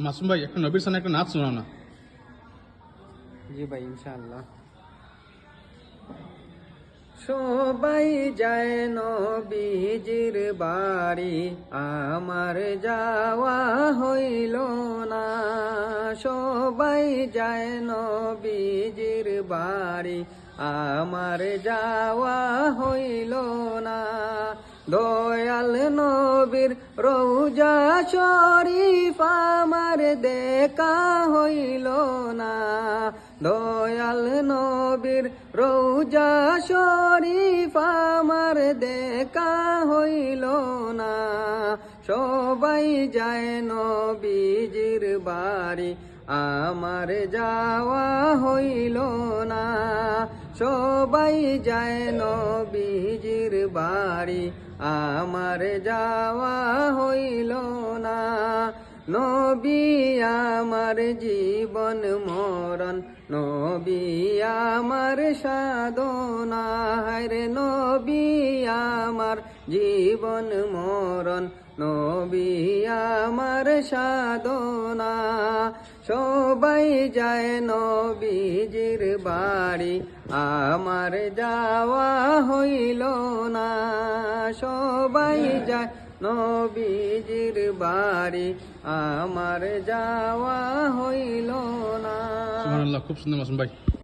মাসুম ভাই একটা নবীর সামনে একটা নাচ শোনাও না। জি ভাই, ইনশাআল্লাহ। সবাই যায় নবীজির বাড়ি, আমার যাওয়া হইল না। সবাই যায় নবীজির বাড়ি, আমার যাওয়া হইল না। দয়াল নবীর রওজা শরীফ আমার দেখা হইল না। দয়াল নবীর রওজা শরীফ আমার দেখা হইল না। সবাই যায় নবীজির বাড়ি, আমার যাওয়া হইল না। সবাই যায় নবীজির বাড়ি, আমার যাওয়া হইল না। নবী আমার জীবন মরণ, নবী আমার সাধনা। রে নবী আমার জীবন মরণ, নবী আমার সাধনা। সবাই যায় নবীজির বাড়ি, আমার যাওয়া হইল না। সবাই যায় নবীজির বাড়ি, আমার যাওয়া হইল না। সুবহানাল্লাহ, খুব সুন্দর মাসুম ভাই।